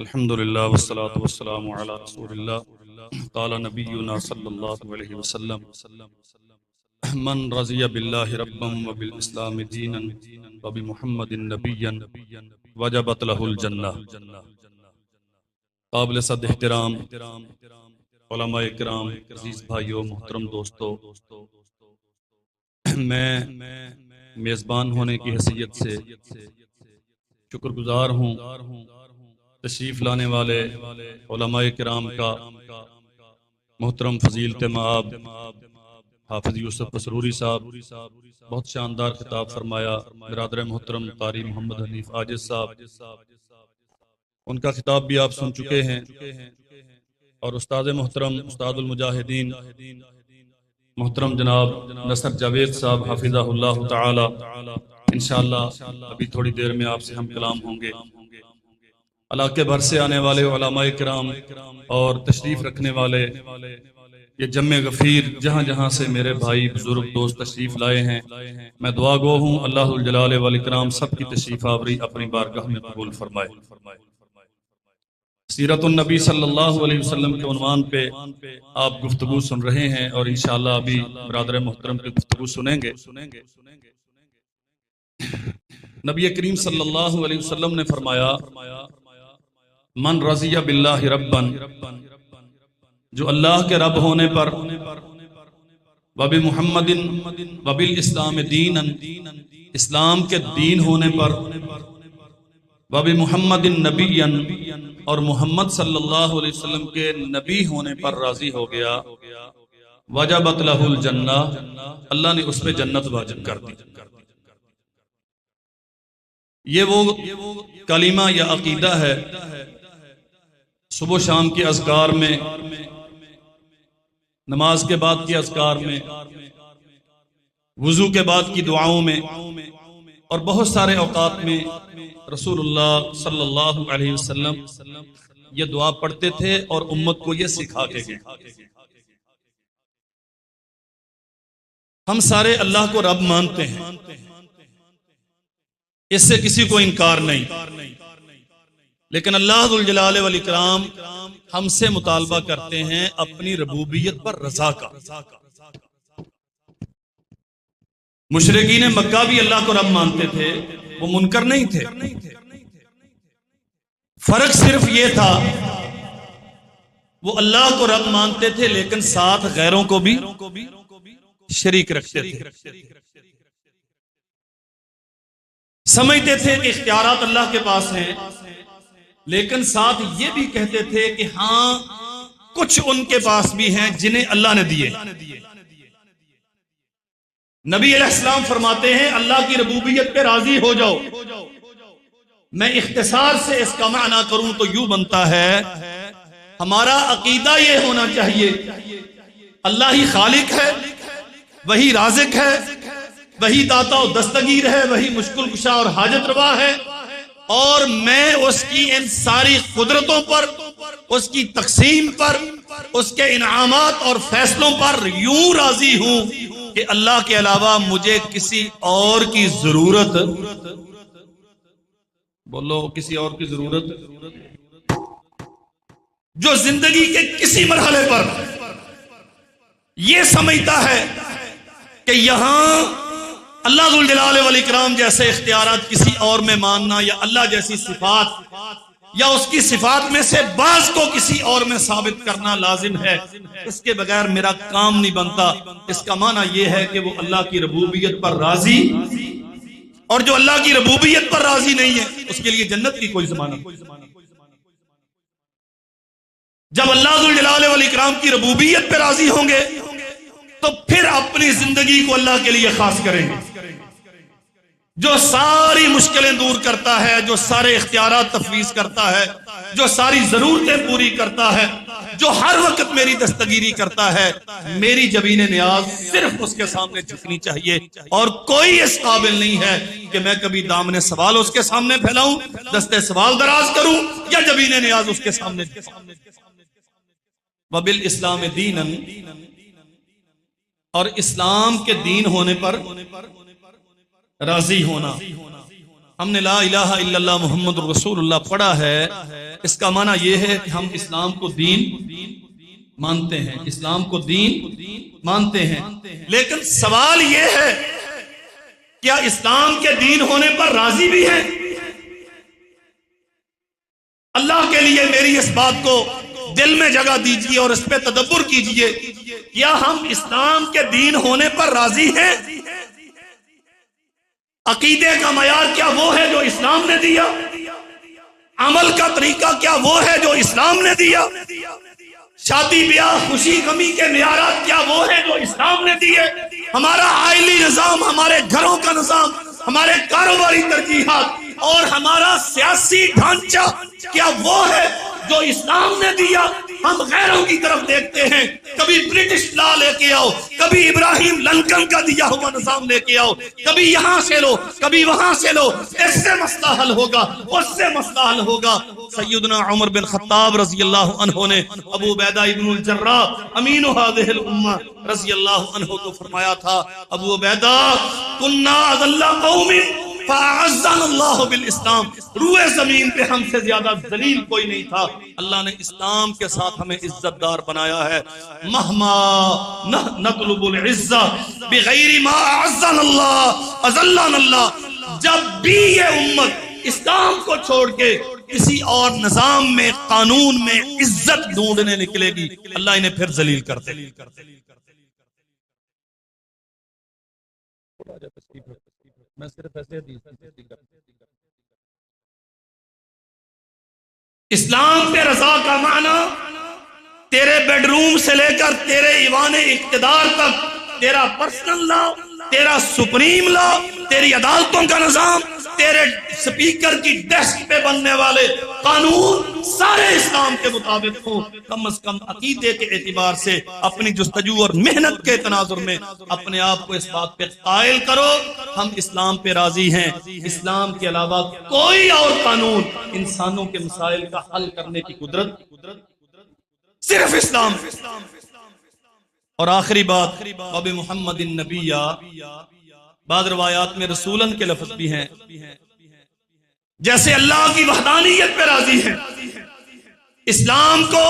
अल्हम्दुलिल्लाह वस्सलातु वस्सलामु अला रसूलिल्लाह क़ाला नबियुना सल्लल्लाहु अलैहि वसल्लम मन रज़िया बिल्लाहि रब्बन व बिल इस्लामि दीनन व बि मुहम्मदिन नबिय्यन वजबत लहुल जन्नह। काबिल सद एहतराम उलमाए किराम, अज़ीज़ भाइयों, मोहतरम दोस्तों, मैं मेज़बान होने की हैसियत से शुक्रगुजार हूँ तशरीफ़ लाने वाले उलमाए किराम का। मोहतरम फजीलत माब हाफिज़ यूसुफ असरूरी साहब बहुत शानदार खिताब फरमाया। बिरादर मोहतरम कारी मोहम्मद हनीफ आजिज़ साहब, उनका खिताब भी आप सुन चुके हैं। और उस्ताद मोहतरम उस्तादुल मुजाहिदीन मोहतरम जनाब नसर जावेद साहब हाफिज़हुल्लाह ताला, इंशाअल्लाह अभी थोड़ी देर में आपसे हम कलाम होंगे। इलाके भर से आने वाले उलमाए किराम और तशरीफ रखने वाले ये जम्मे गफीर, जहाँ जहाँ से मेरे भाई बुजुर्ग दोस्त तशरीफ लाए हैं, मैं दुआ गो हूँ अल्लाहुल जलाल वल इकराम सबकी तशरीफ आवरी अपनी बारगाह में कबूल फरमाए। सीरतुन नबी सल्लल्लाहु अलैहि वसल्लम के उन्वान पे आप गुफ्तगू सुन रहे हैं और इंशाअल्लाह अभी बिरादर मोहतरम की गुफ्तगू सुनेंगे। नबी करीम सल्लल्लाहु अलैहि वसल्लम ने फरमाया, मन रज़िया बिल्लाहि रब्बन, जो अल्लाह के रब होने पर, वबि मुहम्मदिन वबिल इस्लाम दीनन, इस्लाम के दीन होने पर, वबि मुहम्मदिन नबियन, और मोहम्मद सल्लल्लाहु अलैहि वसल्लम के नबी होने पर राजी हो गया, वजबत लहुल जन्नह, अल्लाह ने उस पे जन्नत वाजिब कर दी। ये वो कलीमा या अकीदा है सुबह शाम के अज़कार में, नमाज के बाद के अज़कार में, वुज़ू के बाद की दुआओं में और बहुत सारे औकात में रसूलुल्लाह सल्लल्लाहु अलैहि वसल्लम ये दुआ पढ़ते थे और उम्मत को ये सिखा के गए। हम सारे अल्लाह को रब मानते हैं, इससे किसी को इनकार नहीं, लेकिन अल्लाह जुल जलाल वल इकराम हमसे मुतालबा करते हैं अपनी रबूबियत पर रजा का। मुशरिकीन मक्का भी अल्लाह को रब मानते थे, वो मुनकर नहीं थे। फर्क सिर्फ ये था, वो अल्लाह को रब मानते थे लेकिन साथ गैरों को भी शरीक रखते थे। समझते थे कि इख्तियारात अल्लाह के पास हैं, लेकिन साथ ये भी कहते थे कि हाँ कुछ उनके पास भी हैं जिन्हें अल्लाह ने दिए। नबी अलैहिस्सलाम फरमाते हैं, अल्लाह की रबूबियत पे राजी हो जाओ। मैं इख्तिसार से इसका माना करूं तो यूं बनता है, हमारा अकीदा ये होना चाहिए अल्लाह ही खालिक है, वही राज़िक है, वही दाता और दस्तगीर है, वही मुश्किल कुशा और हाजत रवा है, और मैं उसकी इन सारी कुदरतों पर, उसकी तकसीम पर, उसके इनामात और फैसलों पर यूं राजी हूं कि अल्लाह के अलावा मुझे किसी और की जरूरत, बोलो किसी और की जरूरत, जो जिंदगी के किसी मरहले पर यह समझता है कि यहां अल्लाह जुल जलाल वल इकराम जैसे इख्तियारात किसी और में मानना, या अल्लाह जैसी सिफात या उसकी सिफात में से बाज को किसी और में साबित करना लाजिम है, इसके बगैर मेरा काम नहीं बनता। इसका माना यह है कि वो अल्लाह की रबूबियत पर राजी, और जो अल्लाह की रबूबियत पर राजी नहीं है उसके लिए जन्नत की कोई जमानत। जब अल्लाह जुल जलाल वल इकराम की रबूबियत पर राजी होंगे तो फिर अपनी जिंदगी को अल्लाह के लिए खास करेंगे। जो सारी मुश्किलें दूर करता है, जो सारे इख्तियारात तफवीज करता है, जो सारी जरूरतें पूरी करता है, जो हर वक्त मेरी दस्तगीरी करता है, मेरी जबीन नियाज सिर्फ उसके सामने झुकनी चाहिए, और कोई इस काबिल नहीं है कि मैं कभी दामने सवाल उसके सामने फैलाऊं, दस्ते सवाल दराज करूं, या जबीन नियाज उसके सामने। वबिल इस्लाम दीनन, और इस्लाम के दीन होने पर राजी होना। हमने ला इलाहा इल्लल्लाह मुहम्मदुर रसूलुल्लाह पढ़ा है, इसका माना यह है कि हम इस्लाम को दीन मानते हैं, इस्लाम को दीन मानते हैं। लेकिन सवाल यह है, क्या इस्लाम के दीन होने पर राजी भी हैं? अल्लाह के लिए मेरी इस बात को दिल में जगह दीजिए और इस पे तदब्बुर कीजिए, क्या हम इस्लाम के दीन होने पर राजी हैं? अकीदे का मयार क्या वो है जो इस्लाम ने दिया? अमल का तरीका क्या वो है जो इस्लाम ने दिया? शादी ब्याह खुशी गमी के मयारात क्या वो है जो इस्लाम ने दिए? हमारा आइली निजाम, हमारे घरों का निजाम, हमारे कारोबारी तरजीहात और हमारा सियासी ढांचा क्या वो है जो इस्लाम ने दिया? हम गैरों की तरफ देखते हैं, कभी ब्रिटिश लॉ लेके आओ, कभी इब्राहिम लिंकन का दिया हुआ निजाम लेके आओ, कभी यहां से लो, कभी वहां से लो, इससे मसला हल होगा, उससे मसला हल होगा। सैयदना उमर बिन खत्ताब रजी अल्लाह अन्हु ने अबू उबैदा इब्नुल जर्राह अमीनु हादिहिल उम्मा रजी अल्लाह अन्हु को फरमाया था, अबू उबैदा कुन्ना अज़ल्ला कौमिन फ़अअज़्ज़ना बिल इस्लाम, रूए जमीन पे हमसे ज्यादा जलील कोई नहीं था, अल्लाह ने इस्लाम के साथ हमें इज्जतदार बनाया है। महमा नतलुबुल इज्जा बिगैरि मा अज़्ज़ना, जब भी ये उम्मत इस्लाम को छोड़ के किसी और निजाम में, कानून में इज्जत ढूंढने निकलेगी, अल्लाह इन्हें फिर जलील कर दे। मैं सिर्फ ऐसे इस्लाम पे रजा का माना तेरे बेडरूम से लेकर तेरे ईवाने इख्तिदार तक, तेरा पर्सनल लॉ, तेरा सुप्रीम लॉ, तेरी अदालतों का निजाम, तेरे स्पीकर की डेस्क पे बनने वाले कानून सारे इस्लाम के मुताबिक हो। कम से कम अकीदे के एतबार से अपनी जुस्तजू और मेहनत के तनाजुर में अपने आप को इस बात पे कायल करो, हम इस्लाम पे राजी हैं। इस्लाम के अलावा कोई और कानून इंसानों के मसाइल का हल करने की कुदरत सिर्फ इस्लाम। और आखिरी बात, अबी मुहम्मदिन नबिया, बाद रवायात में रसूलन के लफ्ज भी हैं। जैसे अल्लाह की वहदानियत पे राजी है, इस्लाम को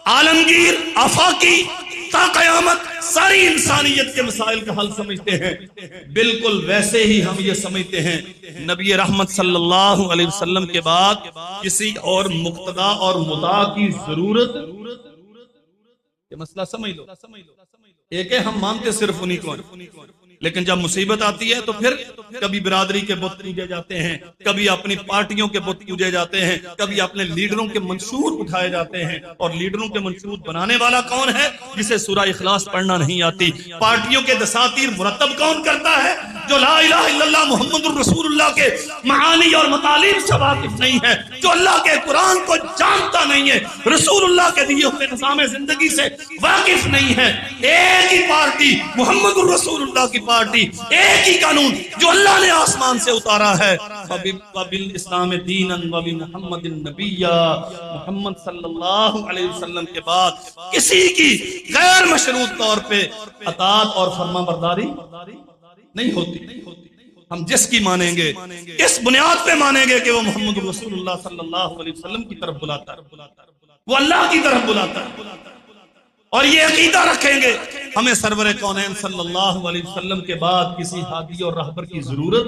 आलमगीर आफाकी ता कयामत सारी इंसानियत के मसाइल का हल समझते हैं, बिल्कुल वैसे ही हम ये समझते हैं नबी रहमत सल्लल्लाहु अलैहि वसल्लम के बाद किसी और मुक्तदा और मुदा की जरूरत, ये मसला समझ लो। एक है हम मानते सिर्फ उन्हीं को, लेकिन जब मुसीबत आती है तो फिर कभी बिरादरी के बुत पूजे जाते हैं, कभी अपनी पार्टियों के बुत पूजे जाते हैं, कभी अपने लीडरों के मंसूर उठाए जाते हैं। और लीडरों के मंसूर बनाने वाला कौन है? जिसे सूरह इखलास पढ़ना नहीं आती। पार्टियों के दसातीर मुरतब कौन करता है? जो ला इलाहा इल्लल्लाह मुहम्मदुर रसूलुल्लाह के महानी और मतालीम से वाकिफ नहीं है, जो अल्लाह के कुरान को जानता नहीं है, रसूलुल्लाह के दिए हुए निज़ाम जिंदगी से वाकिफ नहीं है। एक ही पार्टी मुहम्मदुर रसूलुल्लाह की पार्टी, एक ही कानून जो अल्लाह ने आसमान से उतारा है। बिल इस्लाम दीनन व बि मुहम्मदिन नबिय्या, मुहम्मद सल्लल्लाहु अलैहि वसल्लम के बाद किसी की गैर मशरूत तौर पे अताअत और फरमाबरदारी नहीं होती। हम जिसकी मानेंगे इस बुनियाद पे मानेंगे कि वो मोहम्मद रसूलुल्लाह सल्लल्लाहु अलैहि वसल्लम की तरफ बुलाता है, वो अल्लाह की तरफ बुलाता है। और ये अकीदा रखेंगे हमें सरवरे कौनैन सल्लल्लाहु अलैहि वसल्लम के बाद किसी हादी और रहबर की जरूरत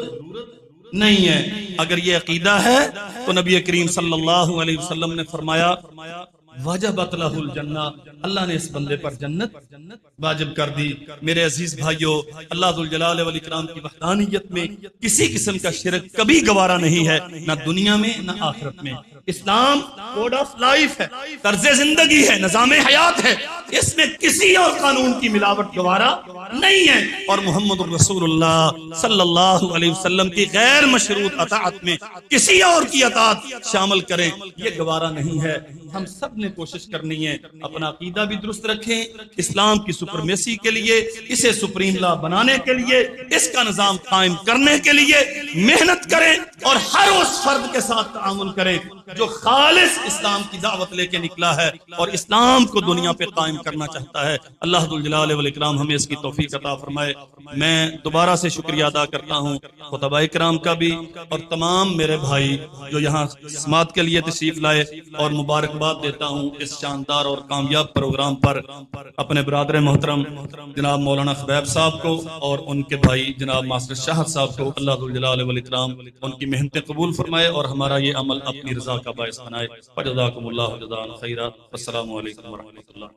नहीं है। अगर ये अकीदा है तो नबी करीम सल्लल्लाहु अलैहि वसल्लम ने फरमाया वजबत लहुल जन्ना, अल्लाह ने इस बंदे पर जन्नत वाजिब कर दी। मेरे अजीज भाइयों, अल्लाह जुल जलाल वल इकराम की वहदानियत में किसी किस्म का शिरक कभी गवारा नहीं है, ना दुनिया में ना आखिरत में। इस्लाम कोड ऑफ लाइफ है, तर्ज जिंदगी है, निजाम हयात है, इसमें किसी और कानून की मिलावट गवारा नहीं है। और मोहम्मद रसूलुल्लाह सल्लल्लाहु अलैहि वसल्लम की गैर मशरूत अताअत में किसी और की अताअत शामिल करें, ये गवारा नहीं है। हम सब ने कोशिश करनी है अपना अकीदा भी दुरुस्त रखें, इस्लाम की सुपरमेसी के लिए, इसे सुप्रीम लॉ बनाने के लिए, इसका निजाम कायम करने के लिए मेहनत करें और हर उस फर्द के साथ तामुल करें जो खालिस इस्लाम की दावत लेके निकला है और इस्लाम को दुनिया पे कायम कायम करना चाहता है। अल्लाह दुल जलाल वल इकराम हमें इसकी तौफीक अता फरमाए। मैं दोबारा से शुक्रिया अदा करता हूँ खुतबाए किराम का भी और तमाम मेरे भाई जो यहाँ समात के लिए तशरीफ लाए, और मुबारकबाद देता हूँ इस शानदार और कामयाब प्रोग्राम पर अपने बरादर मोहतरम जनाब मौलाना खबैब साहब को और उनके भाई जनाब मास्टर शाहद साहब को। अल्लाह दुल जलाल वल इकराम उनकी मेहनतें कबूल फरमाए और हमारा ये अमल अपनी रजा का बायस बनाए। फजज़ाकुमुल्लाहु जज़ाअन खैरा। अस्सलामु अलैकुम व रहमतुल्लाह।